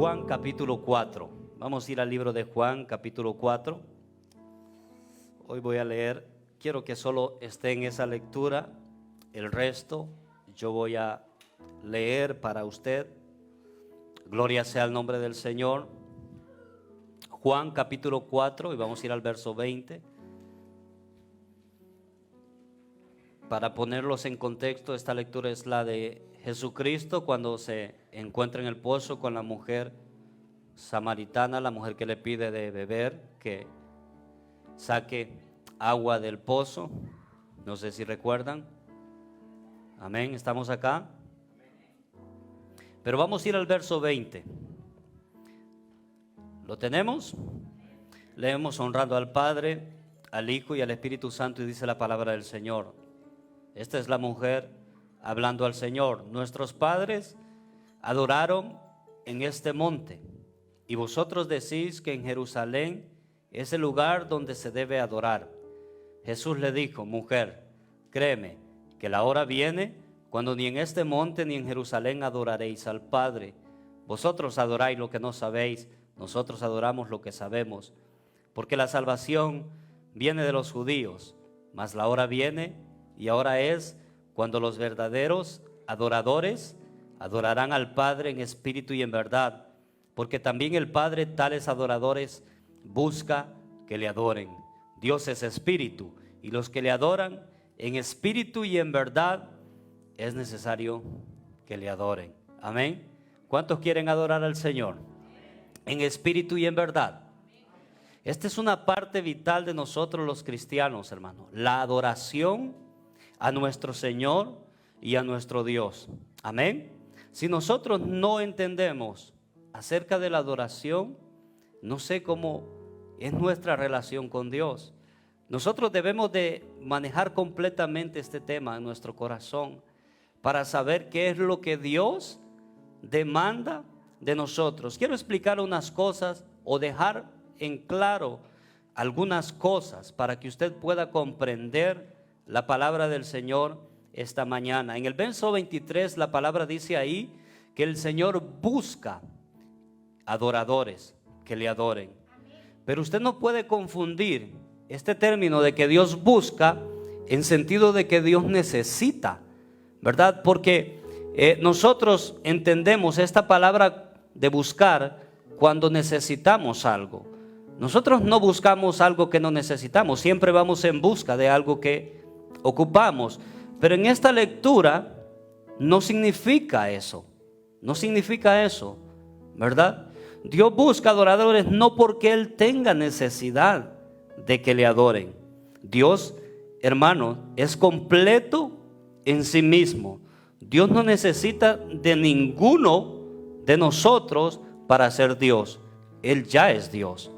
Juan capítulo 4. Vamos a ir al libro de Juan capítulo 4. Hoy voy a leer, quiero que solo esté en esa lectura, el resto yo voy a leer para usted. Gloria sea al nombre del Señor. Juan capítulo 4 y vamos a ir al verso 20. Para ponerlos en contexto, esta lectura es la de Jesucristo cuando se encuentra en el pozo con la mujer samaritana, la mujer que le pide de beber, que saque agua del pozo. No sé si recuerdan. Amén, estamos acá. Pero vamos a ir al verso 20. ¿Lo tenemos? Leemos honrando al Padre, al Hijo y al Espíritu Santo, y dice la palabra del Señor. Esta es la mujer hablando al Señor. Nuestros padres adoraron en este monte, y vosotros decís que en Jerusalén es el lugar donde se debe adorar. Jesús le dijo: mujer, créeme que la hora viene cuando ni en este monte ni en Jerusalén adoraréis al Padre. Vosotros adoráis lo que no sabéis, nosotros adoramos lo que sabemos, porque la salvación viene de los judíos. Mas la hora viene, y ahora es, cuando los verdaderos adoradores adorarán al Padre en espíritu y en verdad, porque también el Padre tales adoradores busca que le adoren. Dios es espíritu, y los que le adoran en espíritu y en verdad es necesario que le adoren. Amén. ¿Cuántos quieren adorar al Señor? En espíritu y en verdad. Esta es una parte vital de nosotros los cristianos, hermano. La adoración a nuestro Señor y a nuestro Dios. Amén. Si nosotros no entendemos acerca de la adoración, no sé cómo es nuestra relación con Dios. Nosotros debemos de manejar completamente este tema en nuestro corazón para saber qué es lo que Dios demanda de nosotros. Quiero explicar unas cosas o dejar en claro algunas cosas para que usted pueda comprender la palabra del Señor esta mañana. En el verso 23 la palabra dice ahí que el Señor busca adoradores que le adoren. Pero usted no puede confundir este término de que Dios busca en sentido de que Dios necesita, ¿verdad? Porque nosotros entendemos esta palabra de buscar cuando necesitamos algo. Nosotros no buscamos algo que no necesitamos, siempre vamos en busca de algo que ocupamos. Pero en esta lectura no significa eso, ¿verdad? Dios busca adoradores no porque Él tenga necesidad de que le adoren. Dios, hermano, es completo en sí mismo. Dios no necesita de ninguno de nosotros para ser Dios. Él ya es Dios.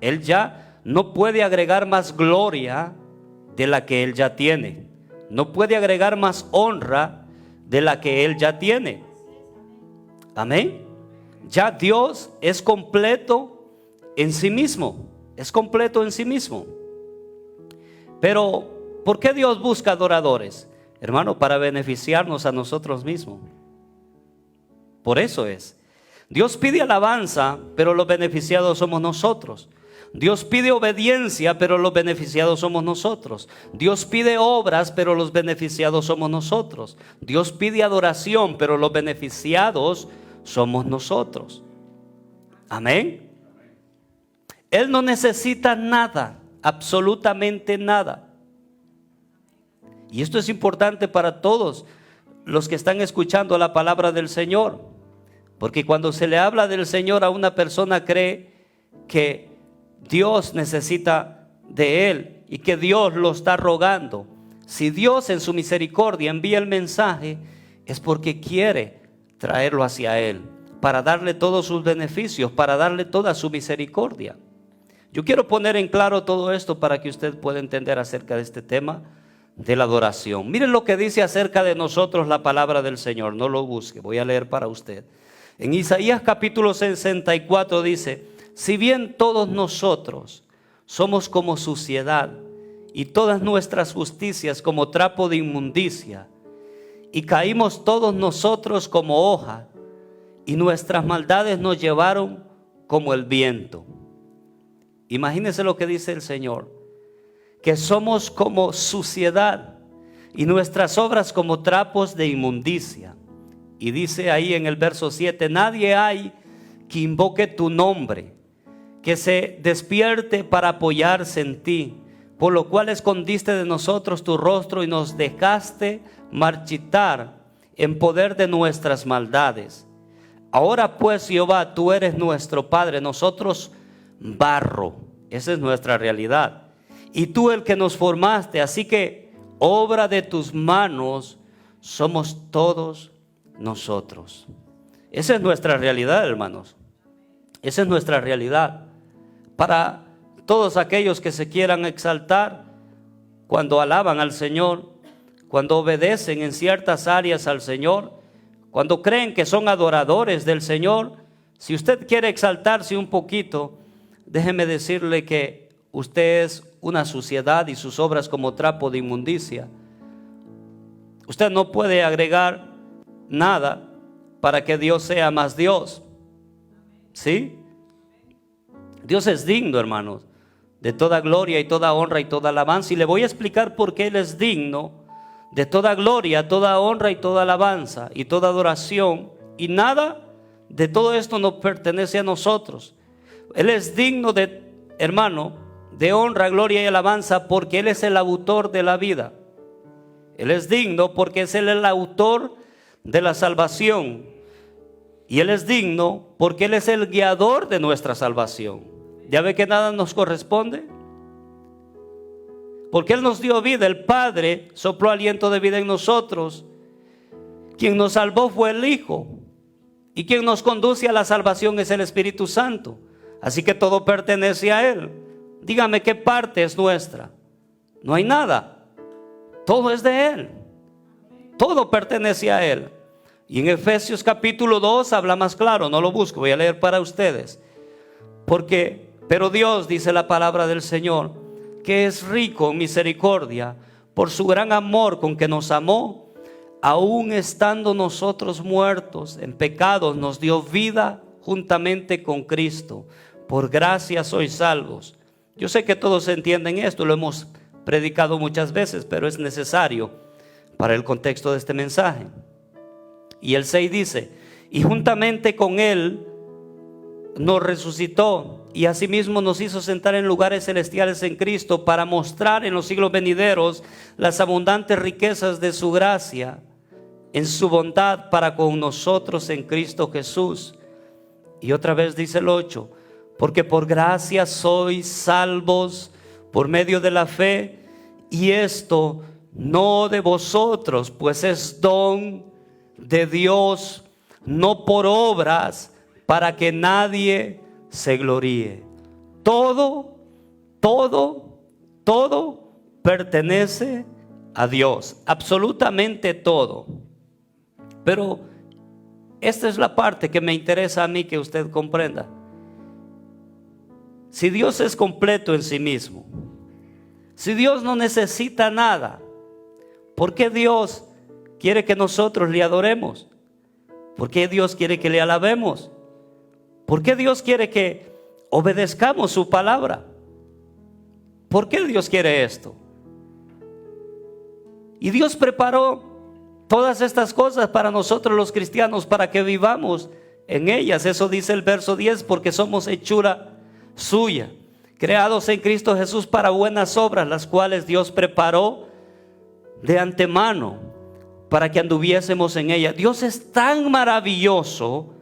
Él ya no puede agregar más gloria de la que Él ya tiene. No puede agregar más honra de la que Él ya tiene. Amén. Ya Dios es completo en sí mismo. Es completo en sí mismo. Pero ¿por qué Dios busca adoradores? Hermano, para beneficiarnos a nosotros mismos. Por eso es. Dios pide alabanza, pero los beneficiados somos nosotros. Dios pide obediencia, pero los beneficiados somos nosotros. Dios pide obras, pero los beneficiados somos nosotros. Dios pide adoración, pero los beneficiados somos nosotros. Amén. Él no necesita nada, absolutamente nada. Y esto es importante para todos los que están escuchando la palabra del Señor. Porque cuando se le habla del Señor a una persona cree que Dios necesita de él y que Dios lo está rogando. Si Dios en su misericordia envía el mensaje, es porque quiere traerlo hacia él, para darle todos sus beneficios, para darle toda su misericordia. Yo quiero poner en claro todo esto para que usted pueda entender acerca de este tema de la adoración. Miren lo que dice acerca de nosotros la palabra del Señor. No lo busque, voy a leer para usted. En Isaías capítulo 64 dice: si bien todos nosotros somos como suciedad y todas nuestras justicias como trapo de inmundicia, y caímos todos nosotros como hoja, y nuestras maldades nos llevaron como el viento. Imagínense lo que dice el Señor, que somos como suciedad y nuestras obras como trapos de inmundicia. Y dice ahí en el verso 7, nadie hay que invoque tu nombre, que se despierte para apoyarse en ti, por lo cual escondiste de nosotros tu rostro y nos dejaste marchitar en poder de nuestras maldades. Ahora pues, Jehová, tú eres nuestro Padre, nosotros barro, esa es nuestra realidad, y tú el que nos formaste, así que obra de tus manos somos todos nosotros. Esa es nuestra realidad, hermanos. Esa es nuestra realidad. Para todos aquellos que se quieran exaltar cuando alaban al Señor, cuando obedecen en ciertas áreas al Señor, cuando creen que son adoradores del Señor, si usted quiere exaltarse un poquito, déjeme decirle que usted es una suciedad y sus obras como trapo de inmundicia. Usted no puede agregar nada para que Dios sea más Dios. ¿Sí? Dios es digno, hermanos, de toda gloria y toda honra y toda alabanza. Y le voy a explicar por qué Él es digno de toda gloria, toda honra y toda alabanza y toda adoración. Y nada de todo esto nos pertenece a nosotros. Él es digno de, hermano, de honra, gloria y alabanza porque Él es el autor de la vida. Él es digno porque es Él el autor de la salvación. Y Él es digno porque Él es el guiador de nuestra salvación. ¿Ya ve que nada nos corresponde? Porque Él nos dio vida, el Padre sopló aliento de vida en nosotros. Quien nos salvó fue el Hijo. Y quien nos conduce a la salvación es el Espíritu Santo. Así que todo pertenece a Él. Dígame qué parte es nuestra. No hay nada. Todo es de Él. Todo pertenece a Él. Y en Efesios capítulo 2 habla más claro, no lo busco, voy a leer para ustedes. Pero Dios, dice la palabra del Señor, que es rico en misericordia, por su gran amor con que nos amó, aun estando nosotros muertos en pecados, nos dio vida juntamente con Cristo. Por gracia sois salvos. Yo sé que todos entienden esto, lo hemos predicado muchas veces, pero es necesario para el contexto de este mensaje. Y el 6 dice, y juntamente con Él nos resucitó y asimismo nos hizo sentar en lugares celestiales en Cristo para mostrar en los siglos venideros las abundantes riquezas de su gracia en su bondad para con nosotros en Cristo Jesús. Y otra vez dice el 8, porque por gracia sois salvos por medio de la fe, y esto no de vosotros, pues es don de Dios, no por obras, para que nadie se gloríe. Todo pertenece a Dios, absolutamente todo. Pero esta es la parte que me interesa a mí que usted comprenda. Si Dios es completo en sí mismo, si Dios no necesita nada, ¿por qué Dios quiere que nosotros le adoremos? ¿Por qué Dios quiere que le alabemos? ¿Por qué Dios quiere que obedezcamos su palabra? ¿Por qué Dios quiere esto? Y Dios preparó todas estas cosas para nosotros los cristianos, para que vivamos en ellas. Eso dice el verso 10, porque somos hechura suya, creados en Cristo Jesús para buenas obras, las cuales Dios preparó de antemano para que anduviésemos en ella. Dios es tan maravilloso,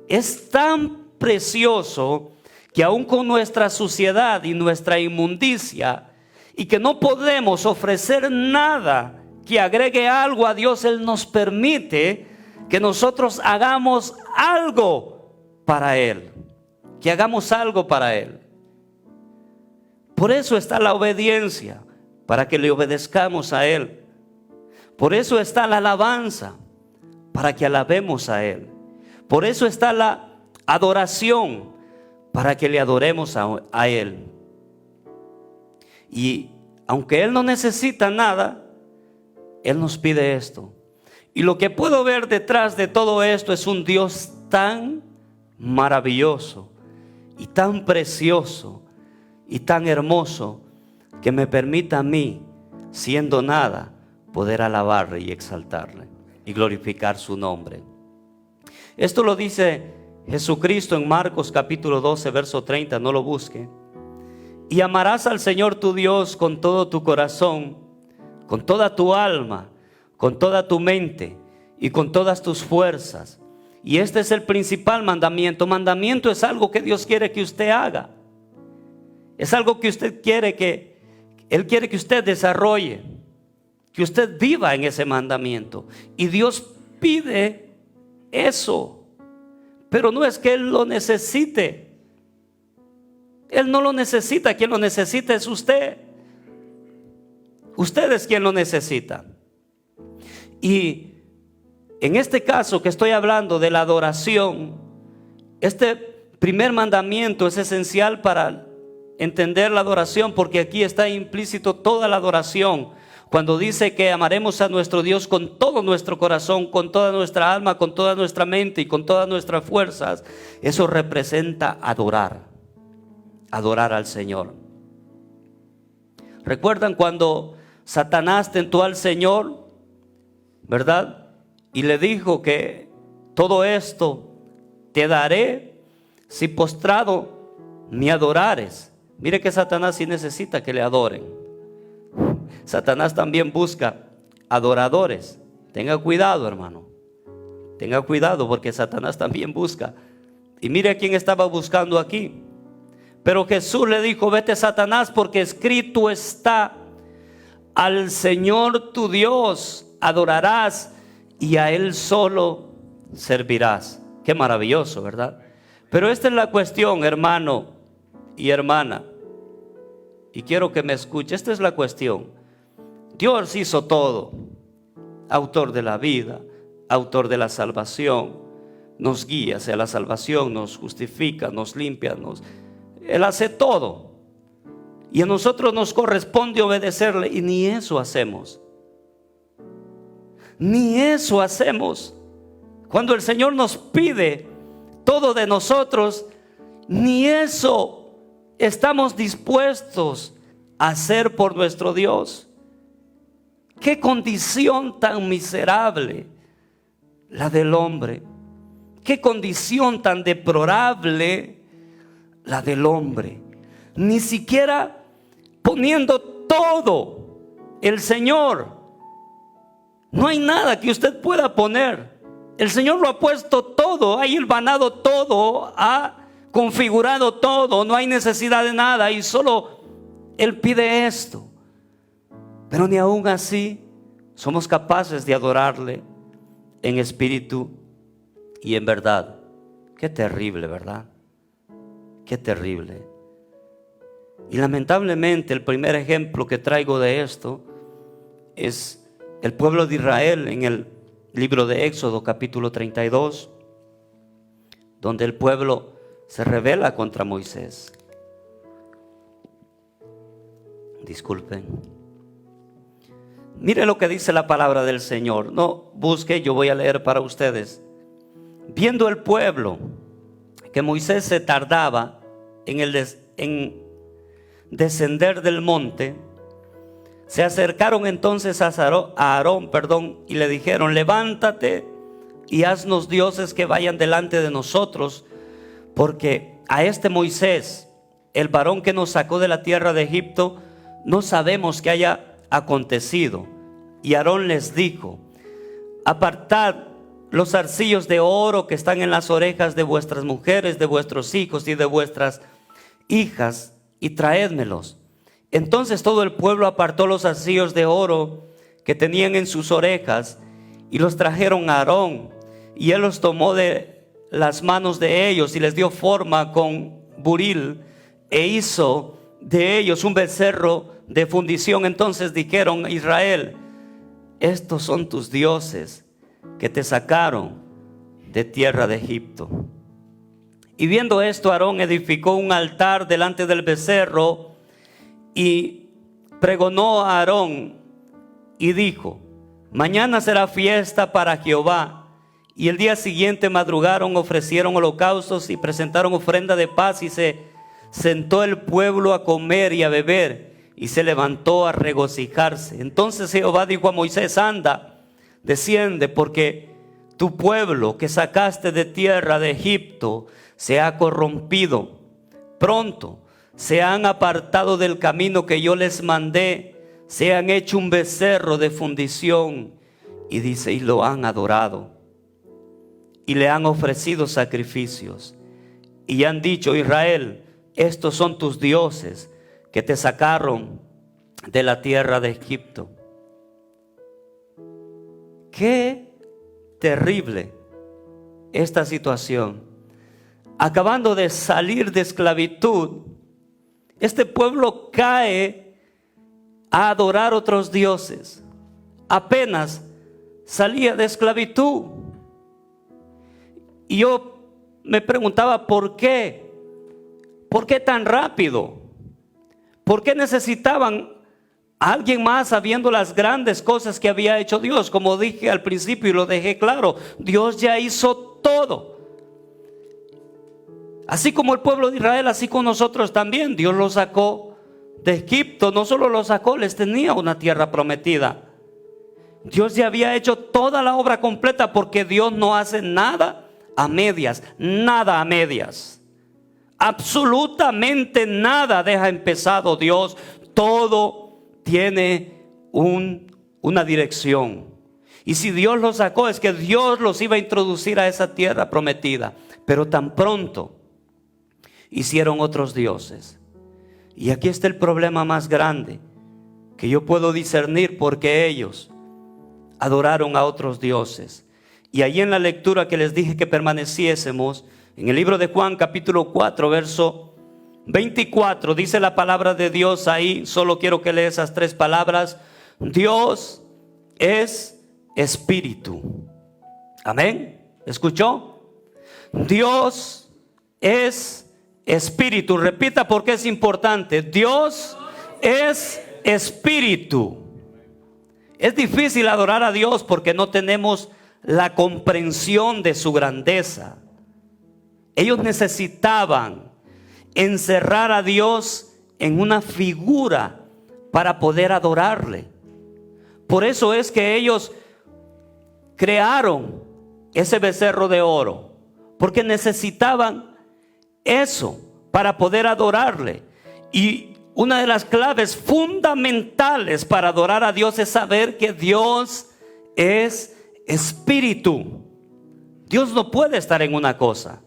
es tan precioso, que aún con nuestra suciedad y nuestra inmundicia, y que no podemos ofrecer nada que agregue algo a Dios, Él nos permite que nosotros hagamos algo para Él, que hagamos algo para Él. Por eso está la obediencia, para que le obedezcamos a Él. Por eso está la alabanza, para que alabemos a Él. Por eso está la adoración, para que le adoremos a Él. Y aunque Él no necesita nada, Él nos pide esto. Y lo que puedo ver detrás de todo esto es un Dios tan maravilloso y tan precioso y tan hermoso que me permita a mí, siendo nada, poder alabarle y exaltarle y glorificar su nombre. Esto lo dice Jesucristo en Marcos capítulo 12, verso 30, no lo busque. Y amarás al Señor tu Dios con todo tu corazón, con toda tu alma, con toda tu mente y con todas tus fuerzas. Y este es el principal mandamiento. Mandamiento es algo que Dios quiere que usted haga. Es algo que usted quiere que Él quiere que usted desarrolle, que usted viva en ese mandamiento. Y Dios pide eso, pero no es que Él lo necesite. Él no lo necesita, quien lo necesita es usted. Usted es quien lo necesita. Y en este caso que estoy hablando de la adoración, este primer mandamiento es esencial para entender la adoración, porque aquí está implícito toda la adoración. Cuando dice que amaremos a nuestro Dios con todo nuestro corazón, con toda nuestra alma, con toda nuestra mente y con todas nuestras fuerzas, eso representa adorar al Señor. ¿Recuerdan cuando Satanás tentó al Señor, verdad? Y le dijo que todo esto te daré si postrado me adorares. Mire que Satanás sí necesita que le adoren. Satanás también busca adoradores. Tenga cuidado, hermano. Tenga cuidado, porque Satanás también busca. Y mire a quién estaba buscando aquí. Pero Jesús le dijo: vete, Satanás, porque escrito está: al Señor tu Dios adorarás y a Él solo servirás. Qué maravilloso, ¿verdad? Pero esta es la cuestión, hermano y hermana, y quiero que me escuche. Esta es la cuestión. Dios hizo todo, autor de la vida, autor de la salvación, nos guía hacia la salvación, nos justifica, nos limpia, Él hace todo, y a nosotros nos corresponde obedecerle. Y ni eso hacemos. Ni eso hacemos. Cuando el Señor nos pide todo de nosotros, ni eso estamos dispuestos a hacer por nuestro Dios. Qué condición tan miserable la del hombre. Qué condición tan deplorable la del hombre. Ni siquiera poniendo todo el Señor. No hay nada que usted pueda poner. El Señor lo ha puesto todo, ha hilvanado todo, ha configurado todo, no hay necesidad de nada, y solo Él pide esto. Pero ni aún así somos capaces de adorarle en espíritu y en verdad. Qué terrible, ¿verdad? Qué terrible. Y lamentablemente el primer ejemplo que traigo de esto es el pueblo de Israel en el libro de Éxodo capítulo 32, donde el pueblo se rebela contra Moisés. Disculpen. Mire lo que dice la palabra del Señor. No busque, yo voy a leer para ustedes. Viendo el pueblo que Moisés se tardaba en descender del monte, se acercaron entonces a Aarón, y le dijeron: levántate y haznos dioses que vayan delante de nosotros, porque a este Moisés, el varón que nos sacó de la tierra de Egipto, no sabemos qué haya acontecido. Y Aarón les dijo: apartad los zarcillos de oro que están en las orejas de vuestras mujeres, de vuestros hijos y de vuestras hijas, y traédmelos. Entonces todo el pueblo apartó los zarcillos de oro que tenían en sus orejas y los trajeron a Aarón, y él los tomó de las manos de ellos y les dio forma con buril e hizo de ellos un becerro de fundición. Entonces dijeron: Israel, estos son tus dioses que te sacaron de tierra de Egipto. Y viendo esto, Aarón edificó un altar delante del becerro y pregonó a Aarón y dijo: mañana será fiesta para Jehová, Y el día siguiente madrugaron, ofrecieron holocaustos y presentaron ofrenda de paz, y se sentó el pueblo a comer y a beber, y se levantó a regocijarse. Entonces Jehová dijo a Moisés: anda, desciende, porque tu pueblo que sacaste de tierra de Egipto se ha corrompido. Pronto se han apartado del camino que yo les mandé, se han hecho un becerro de fundición, y dice, y lo han adorado, y le han ofrecido sacrificios, y han dicho: Israel, estos son tus dioses que te sacaron de la tierra de Egipto. Qué terrible esta situación. Acabando de salir de esclavitud, este pueblo cae a adorar otros dioses. Apenas salía de esclavitud. Y yo me preguntaba, ¿por qué? ¿Por qué tan rápido? ¿Por qué necesitaban a alguien más sabiendo las grandes cosas que había hecho Dios? Como dije al principio y lo dejé claro, Dios ya hizo todo. Así como el pueblo de Israel, así con nosotros también. Dios los sacó de Egipto. No solo los sacó, les tenía una tierra prometida. Dios ya había hecho toda la obra completa, porque Dios no hace nada a medias, nada a medias. Absolutamente nada deja empezado Dios. Todo tiene una dirección. Y si Dios los sacó, es que Dios los iba a introducir a esa tierra prometida. Pero tan pronto hicieron otros dioses. Y aquí está el problema más grande que yo puedo discernir, porque ellos adoraron a otros dioses. Y ahí en la lectura que les dije que permaneciésemos, en el libro de Juan capítulo 4 verso 24, dice la palabra de Dios ahí. Solo quiero que lea esas tres palabras: Dios es espíritu. Amén. ¿Escuchó? Dios es espíritu. Repita, porque es importante. Dios es espíritu. Es difícil adorar a Dios porque no tenemos la comprensión de su grandeza. Ellos necesitaban encerrar a Dios en una figura para poder adorarle. Por eso es que ellos crearon ese becerro de oro, porque necesitaban eso para poder adorarle. Y una de las claves fundamentales para adorar a Dios es saber que Dios es espíritu. Dios no puede estar en una cosa.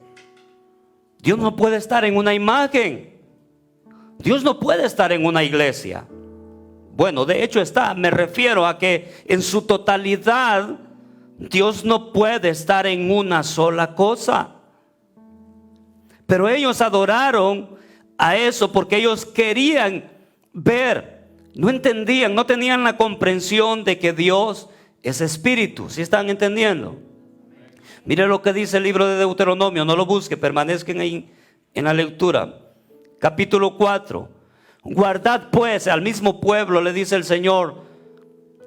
Dios no puede estar en una imagen. Dios no puede estar en una iglesia. Bueno, de hecho me refiero a que en su totalidad Dios no puede estar en una sola cosa. Pero ellos adoraron a eso porque ellos querían ver, no entendían, no tenían la comprensión de que Dios es espíritu. ¿Sí están entendiendo? Mire lo que dice el libro de Deuteronomio, no lo busque, permanezcan ahí en la lectura. Capítulo 4. Guardad pues, al mismo pueblo le dice el Señor,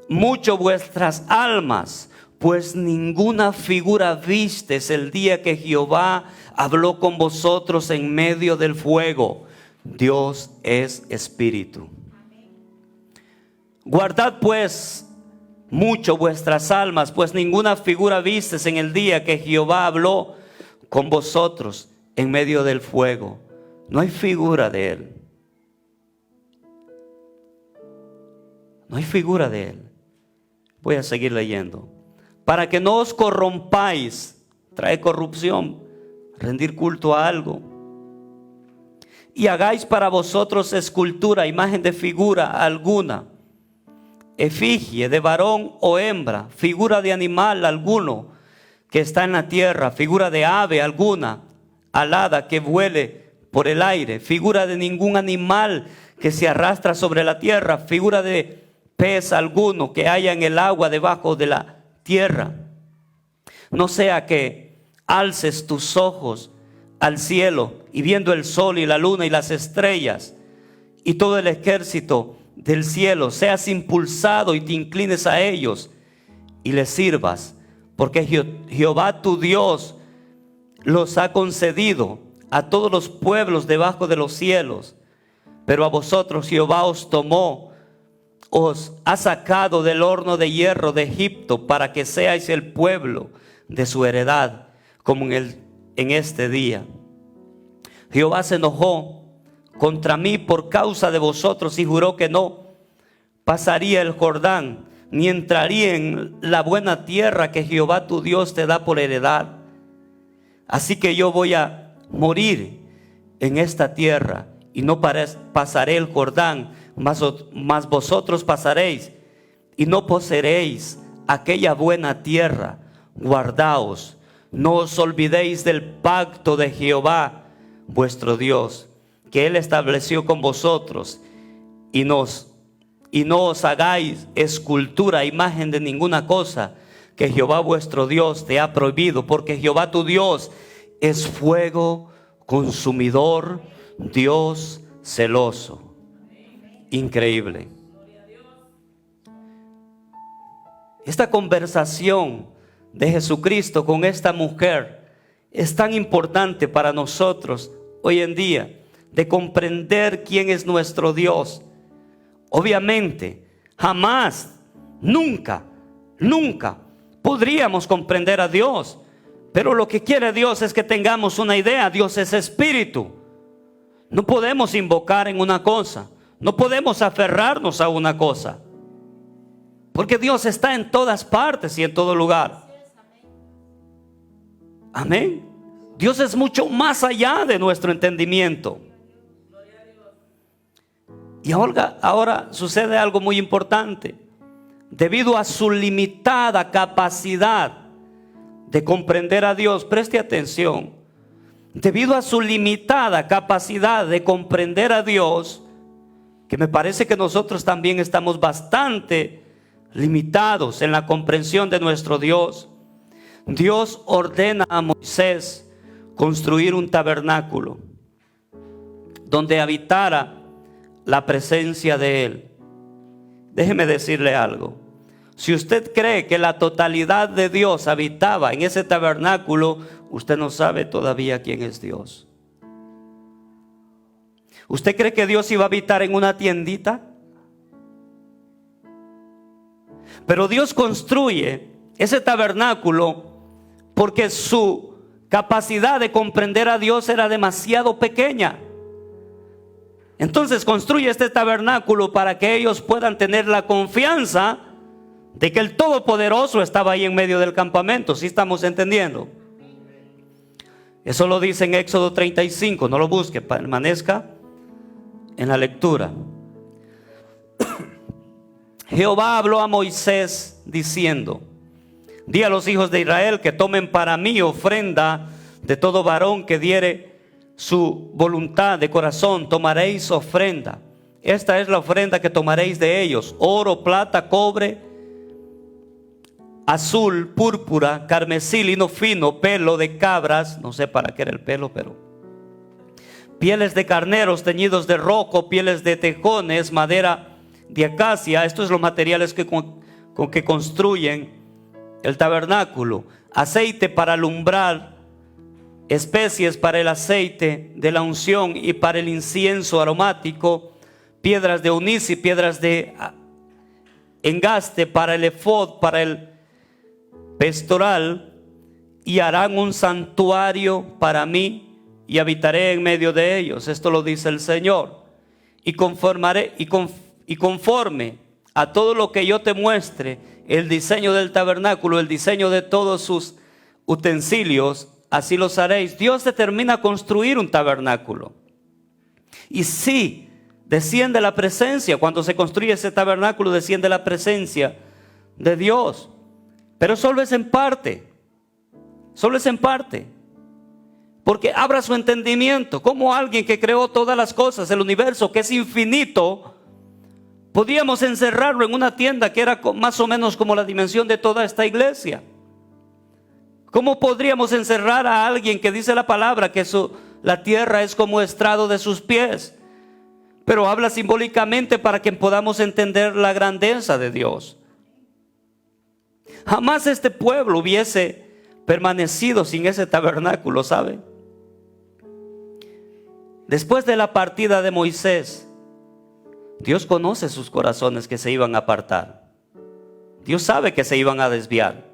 mucho vuestras almas, pues ninguna figura vistes el día que Jehová habló con vosotros en medio del fuego. Dios es espíritu. Guardad pues mucho vuestras almas, pues ninguna figura vistes en el día que Jehová habló con vosotros en medio del fuego. No hay figura de Él. No hay figura de Él. Voy a seguir leyendo. Para que no os corrompáis, trae corrupción, rendir culto a algo. Y hagáis para vosotros escultura, imagen de figura alguna, efigie de varón o hembra, figura de animal alguno que está en la tierra, figura de ave alguna, alada que vuele por el aire, figura de ningún animal que se arrastra sobre la tierra, figura de pez alguno que haya en el agua debajo de la tierra. No sea que alces tus ojos al cielo y viendo el sol y la luna y las estrellas y todo el ejército del cielo, seas impulsado y te inclines a ellos y les sirvas, porque Jehová tu Dios los ha concedido a todos los pueblos debajo de los cielos. Pero a vosotros Jehová os tomó, os ha sacado del horno de hierro de Egipto, para que seáis el pueblo de su heredad, como en este día. Jehová se enojó contra mí por causa de vosotros y juró que no pasaría el Jordán, ni entraría en la buena tierra que Jehová tu Dios te da por heredad. Así que yo voy a morir en esta tierra y no pasaré el Jordán, mas vosotros pasaréis y no poseeréis aquella buena tierra. Guardaos, no os olvidéis del pacto de Jehová vuestro Dios, que Él estableció con vosotros, y no os hagáis escultura, imagen de ninguna cosa que Jehová vuestro Dios te ha prohibido, porque Jehová tu Dios es fuego consumidor, Dios celoso. Increíble. Esta conversación de Jesucristo con esta mujer es tan importante para nosotros hoy en día, de comprender quién es nuestro Dios. Obviamente, jamás, nunca podríamos comprender a Dios, pero lo que quiere Dios es que tengamos una idea. Dios es espíritu. No podemos invocar en una cosa, no podemos aferrarnos a una cosa, porque Dios está en todas partes y en todo lugar. Amén. Dios es mucho más allá de nuestro entendimiento. Y ahora sucede algo muy importante. Debido a su limitada capacidad de comprender a Dios, preste atención, debido a su limitada capacidad de comprender a Dios, que me parece que nosotros también estamos bastante limitados en la comprensión de nuestro Dios, Dios ordena a Moisés construir un tabernáculo donde habitara la presencia de Él. Déjeme decirle algo. Si usted cree que la totalidad de Dios habitaba en ese tabernáculo, usted no sabe todavía quién es Dios. ¿Usted cree que Dios iba a habitar en una tiendita? Pero Dios construye ese tabernáculo porque su capacidad de comprender a Dios era demasiado pequeña. Entonces construye este tabernáculo para que ellos puedan tener la confianza de que el Todopoderoso estaba ahí en medio del campamento. ¿Sí estamos entendiendo? Eso lo dice en Éxodo 35. No lo busque, permanezca en la lectura. Jehová habló a Moisés diciendo: di a los hijos de Israel que tomen para mí ofrenda de todo varón que diere su voluntad de corazón. Tomaréis ofrenda. Esta es la ofrenda que tomaréis de ellos: oro, plata, cobre, azul, púrpura, carmesí, lino fino, pelo de cabras, no sé para qué era el pelo, pero pieles de carneros teñidos de rojo, pieles de tejones, madera de acacia. Estos son los materiales con que construyen el tabernáculo. Aceite para alumbrar, especies para el aceite de la unción y para el incienso aromático, piedras de onice y piedras de engaste para el efod, para el pectoral. Y harán un santuario para mí y habitaré en medio de ellos. Esto lo dice el Señor. Y conforme a todo lo que yo te muestre, el diseño del tabernáculo, el diseño de todos sus utensilios, así los haréis. Dios determina construir un tabernáculo. Y sí, desciende la presencia. Cuando se construye ese tabernáculo, desciende la presencia de Dios. Pero solo es en parte. Solo es en parte. Porque abra su entendimiento. Como alguien que creó todas las cosas, el universo que es infinito, podíamos encerrarlo en una tienda que era más o menos como la dimensión de toda esta iglesia. ¿Cómo podríamos encerrar a alguien que dice la palabra que la tierra es como estrado de sus pies? Pero habla simbólicamente para que podamos entender la grandeza de Dios. Jamás este pueblo hubiese permanecido sin ese tabernáculo, ¿sabe? Después de la partida de Moisés, Dios conoce sus corazones que se iban a apartar. Dios sabe que se iban a desviar.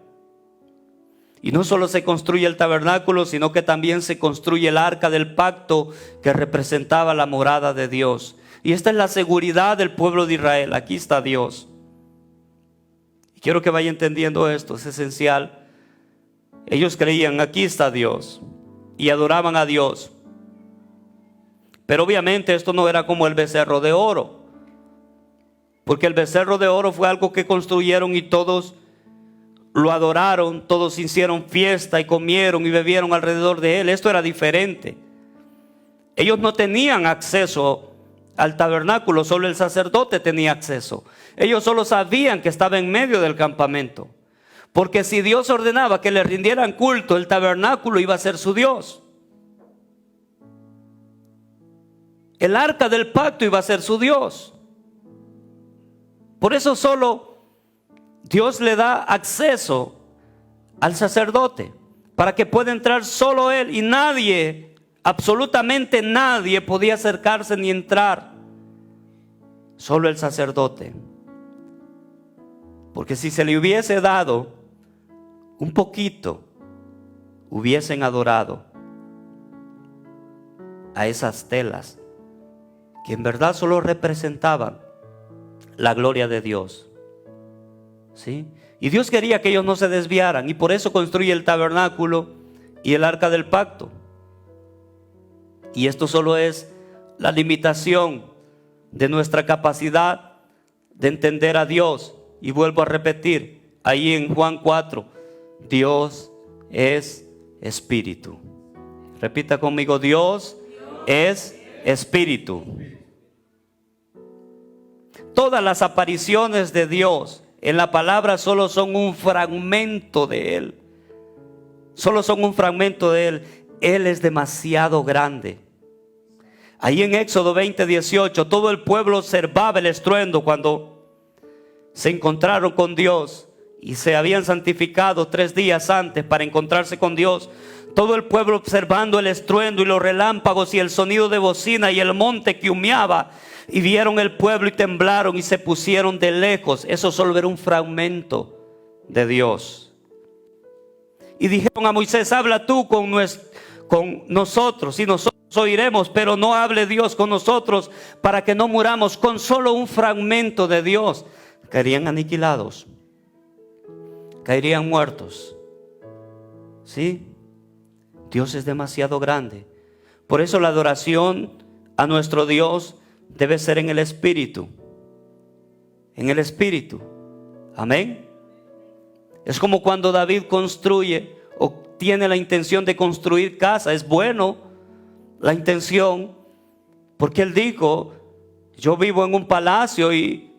Y no solo se construye el tabernáculo, sino que también se construye el arca del pacto que representaba la morada de Dios. Y esta es la seguridad del pueblo de Israel. Aquí está Dios. Y quiero que vaya entendiendo esto, es esencial. Ellos creían, aquí está Dios, y adoraban a Dios. Pero obviamente esto no era como el becerro de oro, porque el becerro de oro fue algo que construyeron y todos lo adoraron, todos hicieron fiesta y comieron y bebieron alrededor de él. Esto era diferente. Ellos no tenían acceso al tabernáculo, solo el sacerdote tenía acceso. Ellos solo sabían que estaba en medio del campamento, porque si Dios ordenaba que le rindieran culto, el tabernáculo iba a ser su Dios. El arca del pacto iba a ser su Dios. Por eso solo Dios le da acceso al sacerdote, para que pueda entrar solo él, y nadie, absolutamente nadie podía acercarse ni entrar, solo el sacerdote. Porque si se le hubiese dado un poquito, hubiesen adorado a esas telas que en verdad solo representaban la gloria de Dios. ¿Sí? Y Dios quería que ellos no se desviaran, y por eso construye el tabernáculo y el arca del pacto. Y esto solo es la limitación de nuestra capacidad de entender a Dios. Y vuelvo a repetir, ahí en Juan 4, Dios es espíritu. Repita conmigo, Dios es espíritu. Todas las apariciones de Dios en la palabra solo son un fragmento de Él. Solo son un fragmento de Él. Él es demasiado grande. Ahí en Éxodo 20:18, todo el pueblo observaba el estruendo cuando se encontraron con Dios y se habían santificado 3 días antes para encontrarse con Dios. Todo el pueblo observando el estruendo y los relámpagos y el sonido de bocina y el monte que humeaba. Y vieron el pueblo y temblaron y se pusieron de lejos. Eso solo era un fragmento de Dios. Y dijeron a Moisés, habla tú con nosotros y nosotros oiremos, pero no hable Dios con nosotros para que no muramos. Con solo un fragmento de Dios caerían aniquilados, caerían muertos. ¿Sí? Dios es demasiado grande. Por eso la adoración a nuestro Dios debe ser en el Espíritu. En el Espíritu. Amén. Es como cuando David construye o tiene la intención de construir casa. Es bueno la intención, porque él dijo, yo vivo en un palacio y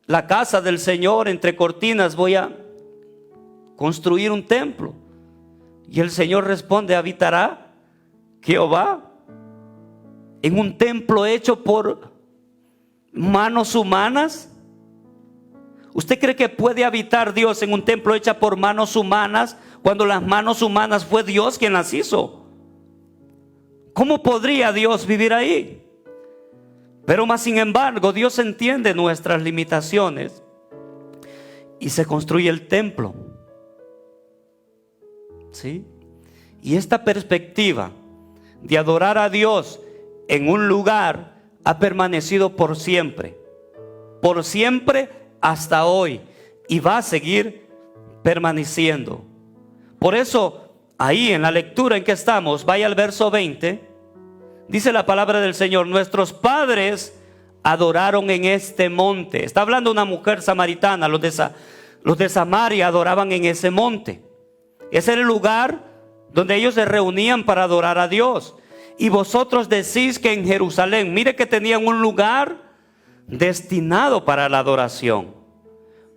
la casa del Señor entre cortinas voy a construir un templo. Y el Señor responde, ¿habitará Jehová en un templo hecho por manos humanas? ¿Usted cree que puede habitar Dios en un templo hecho por manos humanas cuando las manos humanas fue Dios quien las hizo? ¿Cómo podría Dios vivir ahí? Pero más sin embargo, Dios entiende nuestras limitaciones y se construye el templo. ¿Sí? Y esta perspectiva de adorar a Dios en un lugar ha permanecido por siempre hasta hoy, y va a seguir permaneciendo. Por eso ahí en la lectura en que estamos, vaya al verso 20, dice la palabra del Señor, nuestros padres adoraron en este monte. Está hablando una mujer samaritana. Los de Samaria adoraban en ese monte. Ese era el lugar donde ellos se reunían para adorar a Dios. Y vosotros decís que en Jerusalén, mire que tenían un lugar destinado para la adoración.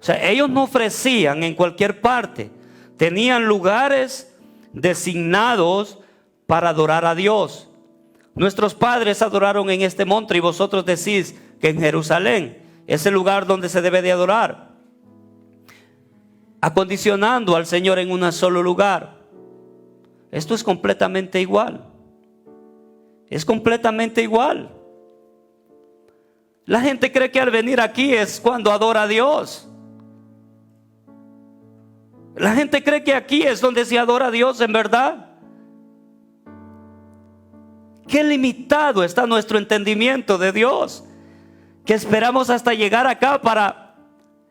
O sea, ellos no ofrecían en cualquier parte. Tenían lugares designados para adorar a Dios. Nuestros padres adoraron en este monte y vosotros decís que en Jerusalén es el lugar donde se debe de adorar. acondicionando al Señor en un solo lugar. Esto es completamente igual. Es completamente igual. La gente cree que al venir aquí es cuando adora a Dios. La gente cree que aquí es donde se adora a Dios en verdad. Qué limitado está nuestro entendimiento de Dios, que esperamos hasta llegar acá para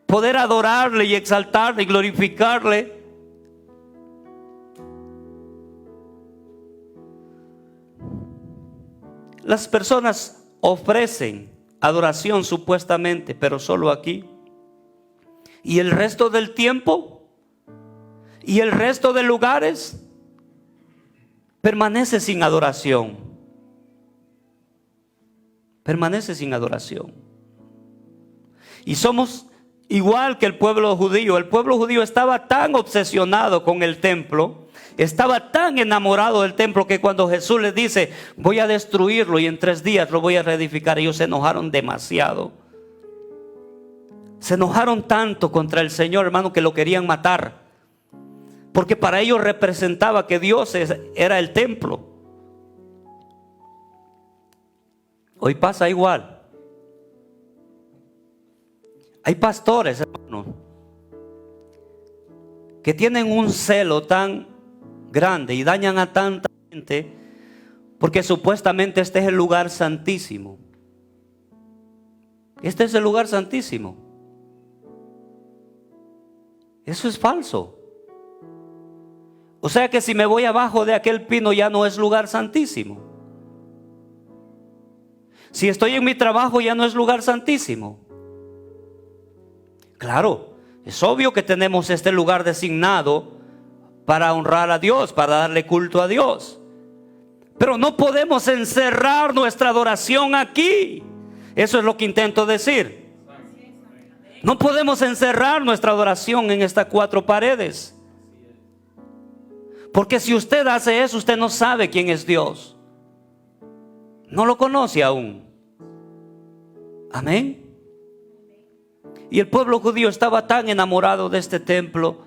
poder adorarle y exaltarle y glorificarle. Las personas ofrecen adoración supuestamente, pero solo aquí. Y el resto del tiempo y el resto de lugares permanece sin adoración. Permanece sin adoración. Y somos igual que el pueblo judío. El pueblo judío estaba tan obsesionado con el templo, estaba tan enamorado del templo, que cuando Jesús les dice: voy a destruirlo y en 3 días lo voy a reedificar, ellos se enojaron demasiado. Se enojaron tanto contra el Señor, hermano, que lo querían matar, porque para ellos representaba que Dios era el templo. Hoy pasa igual. Hay pastores, hermano, que tienen un celo tan grande y dañan a tanta gente porque supuestamente este es el lugar santísimo. Este es el lugar santísimo. Eso es falso. O sea que si me voy abajo de aquel pino ya no es lugar santísimo. Si estoy en mi trabajo ya no es lugar santísimo. Claro, es obvio que tenemos este lugar designado para honrar a Dios, para darle culto a Dios. Pero no podemos encerrar nuestra adoración aquí. Eso es lo que intento decir. No podemos encerrar nuestra adoración en estas 4 paredes. Porque si usted hace eso, usted no sabe quién es Dios. No lo conoce aún. Amén. Y el pueblo judío estaba tan enamorado de este templo,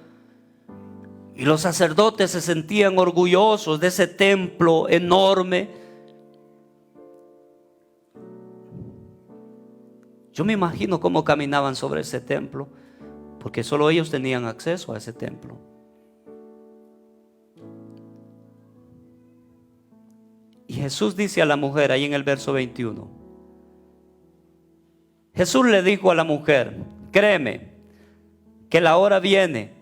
y los sacerdotes se sentían orgullosos de ese templo enorme. Yo me imagino cómo caminaban sobre ese templo, porque solo ellos tenían acceso a ese templo. Y Jesús dice a la mujer ahí en el verso 21. Jesús le dijo a la mujer: créeme que la hora viene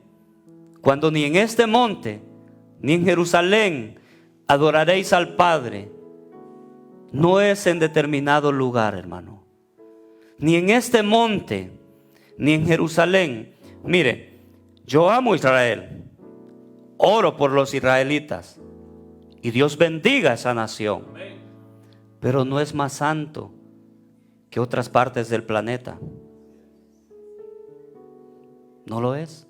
cuando ni en este monte ni en Jerusalén adoraréis al Padre. No es en determinado lugar, hermano. Ni en este monte ni en Jerusalén. Mire, yo amo a Israel, oro por los israelitas, y Dios bendiga a esa nación, pero no es más santo que otras partes del planeta. No lo es.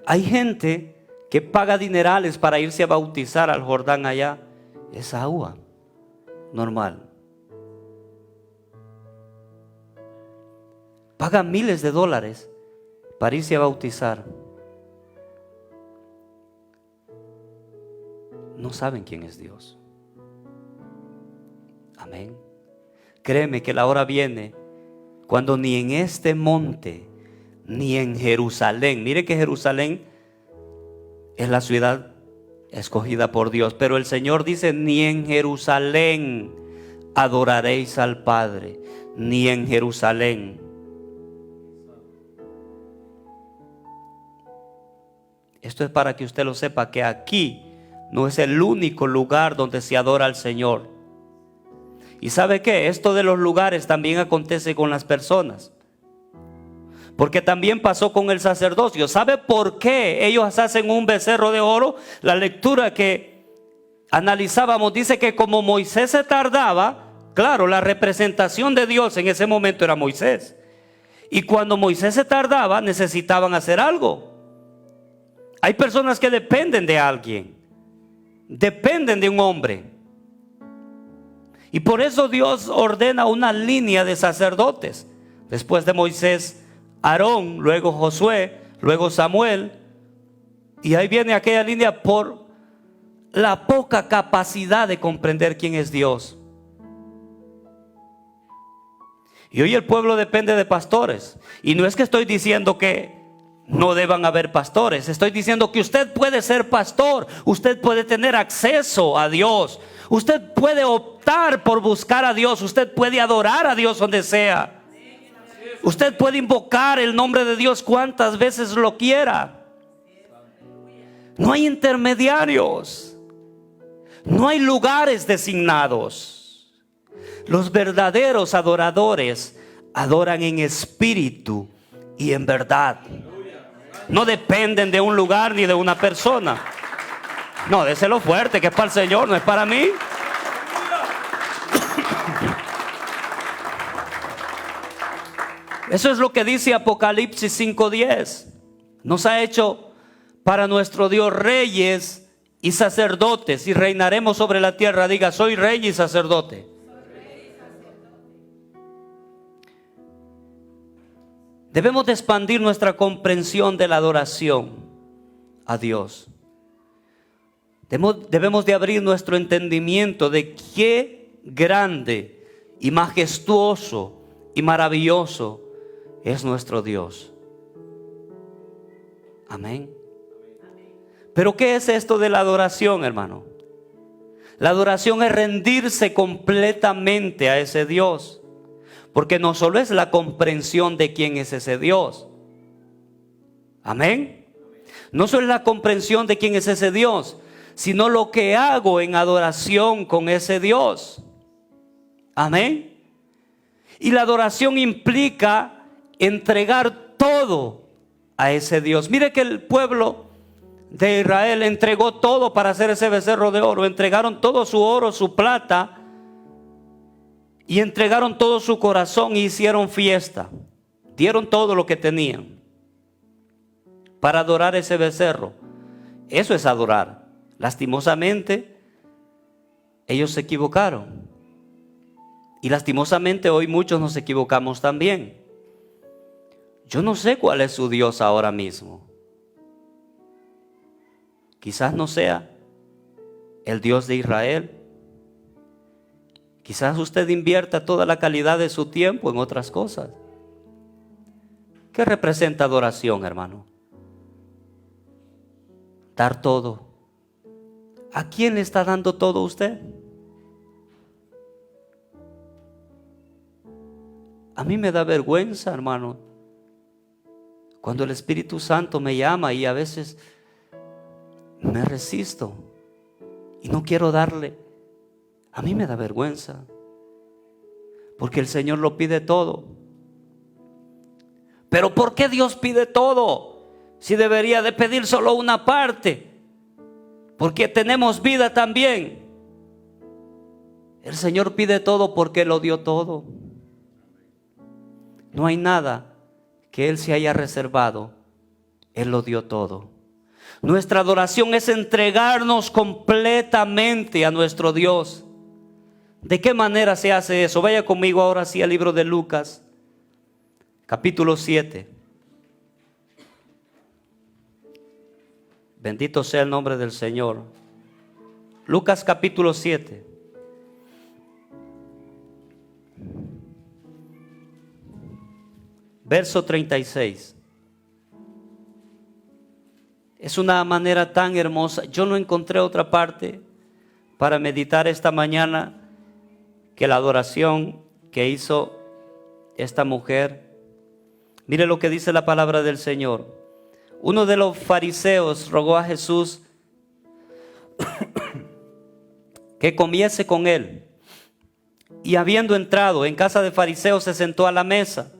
Hay gente que paga dinerales para irse a bautizar al Jordán allá. Es agua normal. Pagan miles de dólares para irse a bautizar. No saben quién es Dios. Amén. Créeme que la hora viene cuando ni en este monte ni en Jerusalén. Mire que Jerusalén es la ciudad escogida por Dios, pero el Señor dice: ni en Jerusalén adoraréis al Padre, ni en Jerusalén. Esto es para que usted lo sepa, que aquí no es el único lugar donde se adora al Señor. Y ¿sabe qué? Esto de los lugares también acontece con las personas, porque también pasó con el sacerdocio. ¿Sabe por qué ellos hacen un becerro de oro? La lectura que analizábamos dice que como Moisés se tardaba, claro, la representación de Dios en ese momento era Moisés, y cuando Moisés se tardaba necesitaban hacer algo. Hay personas que dependen de alguien, dependen de un hombre, y por eso Dios ordena una línea de sacerdotes. Después de Moisés Aarón, luego Josué, luego Samuel. Y ahí viene aquella línea por la poca capacidad de comprender quién es Dios. Y hoy el pueblo depende de pastores. Y no es que estoy diciendo que no deban haber pastores. Estoy diciendo que usted puede ser pastor. Usted puede tener acceso a Dios. Usted puede optar por buscar a Dios. Usted puede adorar a Dios donde sea. Usted puede invocar el nombre de Dios cuantas veces lo quiera. No hay intermediarios. No hay lugares designados. Los verdaderos adoradores adoran en espíritu y en verdad. No dependen de un lugar ni de una persona. No, déselo fuerte, que es para el Señor, no es para mí. Eso es lo que dice Apocalipsis 5:10. Nos ha hecho para nuestro Dios reyes y sacerdotes, y reinaremos sobre la tierra. Diga, soy rey y sacerdote. Debemos de expandir nuestra comprensión de la adoración a Dios. Debemos de abrir nuestro entendimiento de qué grande y majestuoso y maravilloso es nuestro Dios. Amén. Pero ¿qué es esto de la adoración, hermano? La adoración es rendirse completamente a ese Dios. Porque no solo es la comprensión de quién es ese Dios. Amén. No solo es la comprensión de quién es ese Dios, sino lo que hago en adoración con ese Dios. Amén. Y la adoración implica entregar todo a ese Dios. Mire que el pueblo de Israel entregó todo para hacer ese becerro de oro. Entregaron todo su oro, su plata, y entregaron todo su corazón y hicieron fiesta. Dieron todo lo que tenían para adorar ese becerro. Eso es adorar. Lastimosamente, ellos se equivocaron. Y lastimosamente hoy muchos nos equivocamos también. Yo no sé cuál es su Dios ahora mismo. Quizás no sea el Dios de Israel. Quizás usted invierta toda la calidad de su tiempo en otras cosas. ¿Qué representa adoración, hermano? Dar todo. ¿A quién le está dando todo usted? A mí me da vergüenza, hermano, cuando el Espíritu Santo me llama y a veces me resisto y no quiero darle. A mí me da vergüenza, porque el Señor lo pide todo. Pero ¿por qué Dios pide todo? Si debería de pedir solo una parte, porque tenemos vida también. El Señor pide todo porque Él lo dio todo. No hay nada que Él se haya reservado. Él lo dio todo. Nuestra adoración es entregarnos completamente a nuestro Dios. ¿De qué manera se hace eso? Vaya conmigo ahora sí al libro de Lucas, capítulo 7. Bendito sea el nombre del Señor. Lucas capítulo 7. Verso 36. Es una manera tan hermosa. Yo no encontré otra parte para meditar esta mañana que la adoración que hizo esta mujer. Mire lo que dice la palabra del Señor. Uno de los fariseos rogó a Jesús que comiese con él. Y habiendo entrado en casa de fariseos, se sentó a la mesa.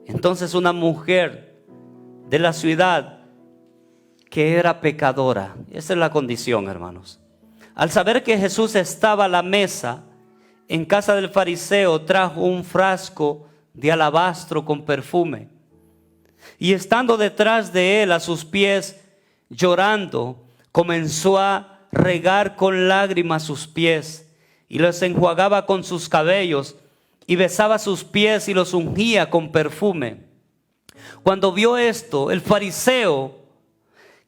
Entonces una mujer de la ciudad, que era pecadora, esa es la condición, hermanos, al saber que Jesús estaba a la mesa en casa del fariseo, trajo un frasco de alabastro con perfume, y estando detrás de él a sus pies, llorando, comenzó a regar con lágrimas sus pies, y los enjuagaba con sus cabellos, y besaba sus pies y los ungía con perfume. cuando vio esto, el fariseo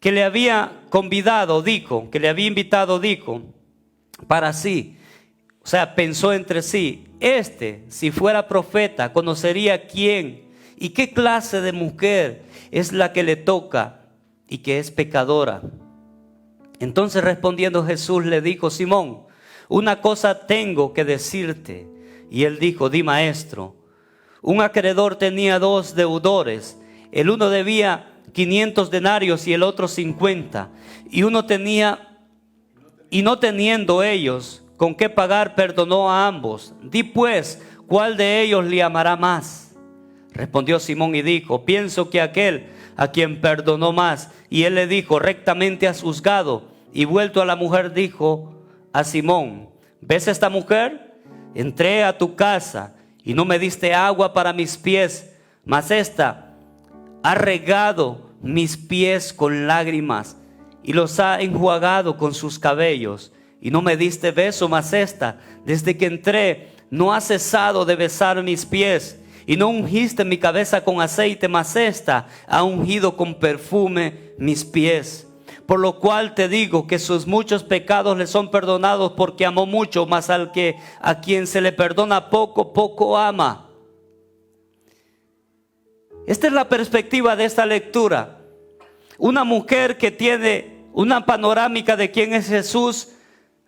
que le había convidado, dijo, que le había invitado, dijo para sí, o sea, pensó entre sí, si fuera profeta, conocería quién y qué clase de mujer es la que le toca y que es pecadora. Entonces respondiendo Jesús le dijo: Simón, una cosa tengo que decirte. Y él dijo: di, maestro. Un acreedor tenía 2 deudores. El uno debía 500 denarios y el otro 50. Y uno tenía, y no teniendo ellos con qué pagar, perdonó a ambos. Di pues, ¿cuál de ellos le amará más? Respondió Simón y dijo: pienso que aquel a quien perdonó más. Y él le dijo: rectamente has juzgado. Y vuelto a la mujer dijo a Simón: ¿ves esta mujer? Entré a tu casa y no me diste agua para mis pies, mas esta ha regado mis pies con lágrimas y los ha enjuagado con sus cabellos. Y no me diste beso, mas esta, desde que entré, no ha cesado de besar mis pies. Y no ungiste mi cabeza con aceite, mas esta ha ungido con perfume mis pies. Por lo cual te digo que sus muchos pecados le son perdonados, porque amó mucho, mas a quien se le perdona poco, poco ama. Esta es la perspectiva de esta lectura. Una mujer que tiene una panorámica de quién es Jesús,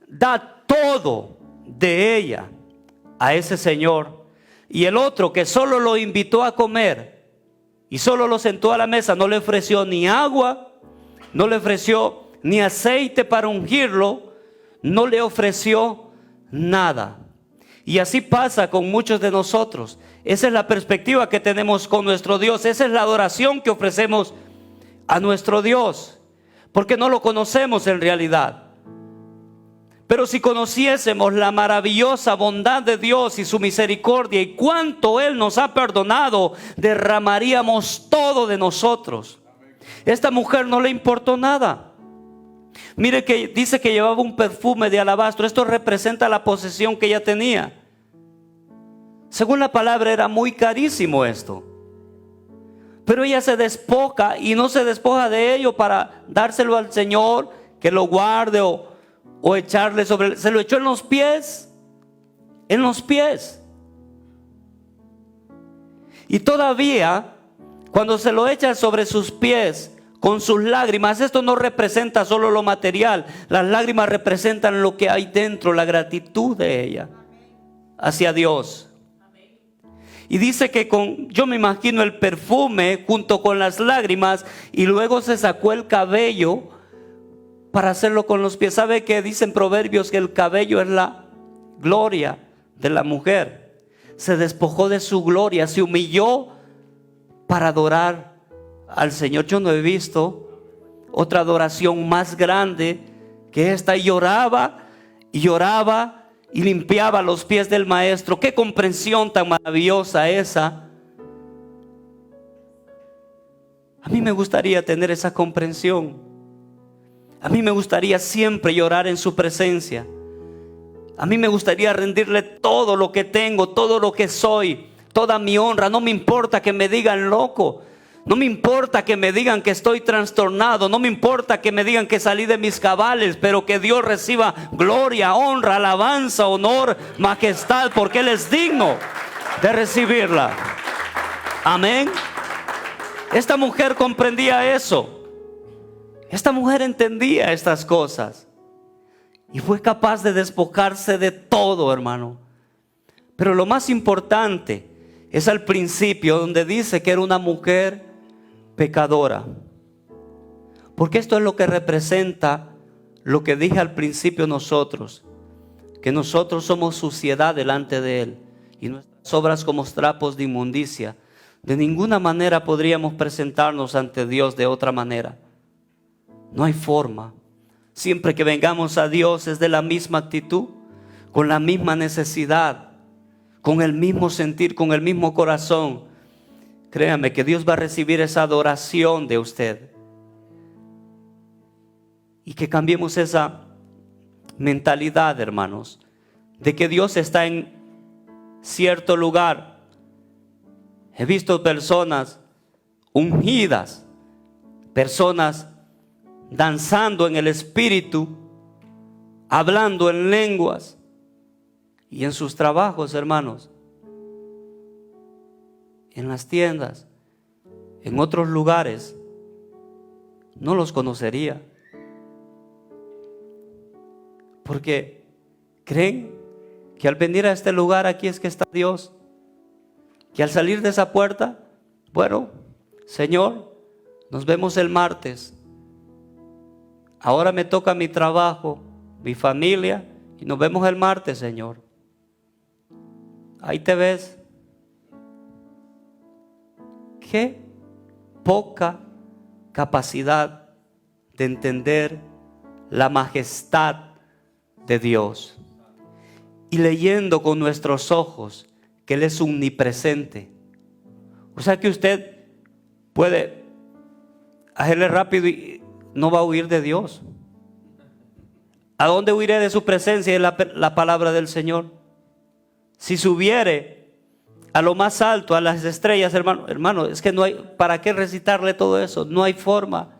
da todo de ella a ese Señor. Y el otro, que solo lo invitó a comer y solo lo sentó a la mesa, no le ofreció ni agua, no le ofreció ni aceite para ungirlo, no le ofreció nada. Y así pasa con muchos de nosotros. Esa es la perspectiva que tenemos con nuestro Dios. Esa es la adoración que ofrecemos a nuestro Dios, porque no lo conocemos en realidad. Pero si conociésemos la maravillosa bondad de Dios y su misericordia y cuánto Él nos ha perdonado, derramaríamos todo de nosotros. Esta mujer no le importó nada. Mire que dice que llevaba un perfume de alabastro. Esto representa la posesión que ella tenía. Según la palabra, era muy carísimo esto. Pero ella se despoja, y no se despoja de ello para dárselo al Señor, que lo guarde o echarle sobre. Se lo echó en los pies. En los pies. Y todavía, cuando se lo echa sobre sus pies con sus lágrimas, esto no representa solo lo material. Las lágrimas representan lo que hay dentro, la gratitud de ella hacia Dios. Y dice que yo me imagino el perfume junto con las lágrimas, y luego se sacó el cabello para hacerlo con los pies. ¿Sabe que dicen Proverbios que el cabello es la gloria de la mujer? Se despojó de su gloria, se humilló para adorar al Señor. Yo no he visto otra adoración más grande que esta. Y lloraba y lloraba y limpiaba los pies del Maestro. Qué comprensión tan maravillosa esa. A mí me gustaría tener esa comprensión. A mí me gustaría siempre llorar en su presencia. A mí me gustaría rendirle todo lo que tengo, todo lo que soy, toda mi honra. No me importa que me digan loco. No me importa que me digan que estoy trastornado. No me importa que me digan que salí de mis cabales. Pero que Dios reciba gloria, honra, alabanza, honor, majestad, porque Él es digno de recibirla. Amén. Esta mujer comprendía eso. Esta mujer entendía estas cosas y fue capaz de despojarse de todo, hermano. Pero lo más importante es al principio, donde dice que era una mujer pecadora. Porque esto es lo que representa lo que dije al principio nosotros, que nosotros somos suciedad delante de Él y nuestras obras como trapos de inmundicia. De ninguna manera podríamos presentarnos ante Dios de otra manera. No hay forma. Siempre que vengamos a Dios es de la misma actitud, con la misma necesidad, con el mismo sentir, con el mismo corazón. Créame que Dios va a recibir esa adoración de usted. Y que cambiemos esa mentalidad, hermanos, de que Dios está en cierto lugar. He visto personas ungidas, personas danzando en el Espíritu, hablando en lenguas, y en sus trabajos, hermanos, en las tiendas, en otros lugares, no los conocería, porque creen que al venir a este lugar aquí es que está Dios, que al salir de esa puerta, bueno, Señor, nos vemos el martes, ahora me toca mi trabajo, mi familia, y nos vemos el martes, Señor. Ahí te ves. Qué poca capacidad de entender la majestad de Dios. Y leyendo con nuestros ojos que Él es omnipresente. O sea que usted puede hacerle rápido y no va a huir de Dios. ¿A dónde huiré de su presencia? Es la palabra del Señor. Si subiere a lo más alto, a las estrellas, hermano, es que no hay, ¿para qué recitarle todo eso? No hay forma.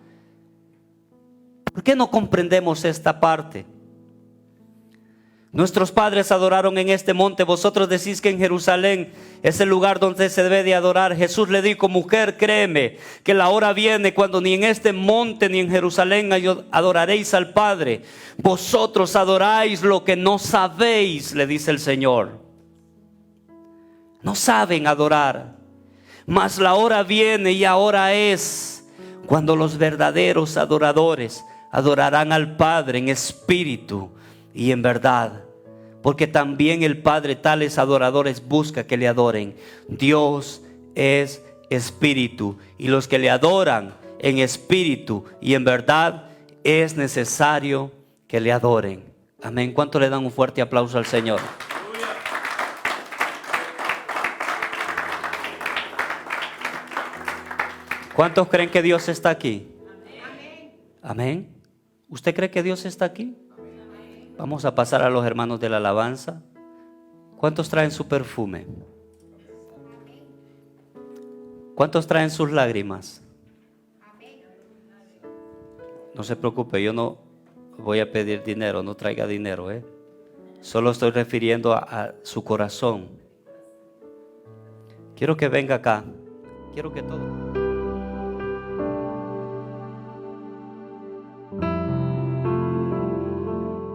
¿Por qué no comprendemos esta parte? Nuestros padres adoraron en este monte, vosotros decís que en Jerusalén es el lugar donde se debe de adorar. Jesús le dijo, mujer, créeme que la hora viene cuando ni en este monte ni en Jerusalén adoraréis al Padre. Vosotros adoráis lo que no sabéis, le dice el Señor. No saben adorar, mas la hora viene y ahora es cuando los verdaderos adoradores adorarán al Padre en espíritu y en verdad, porque también el Padre tales adoradores busca que le adoren. Dios es espíritu, y los que le adoran en espíritu y en verdad es necesario que le adoren. Amén. ¿Cuánto le dan un fuerte aplauso al Señor? ¿Cuántos creen que Dios está aquí? Amén. Amén. ¿Usted cree que Dios está aquí? Amén. Vamos a pasar a los hermanos de la alabanza. ¿Cuántos traen su perfume? ¿Cuántos traen sus lágrimas? No se preocupe, yo no voy a pedir dinero, no traiga dinero, Solo estoy refiriendo a su corazón. Quiero que venga acá. Quiero que todo...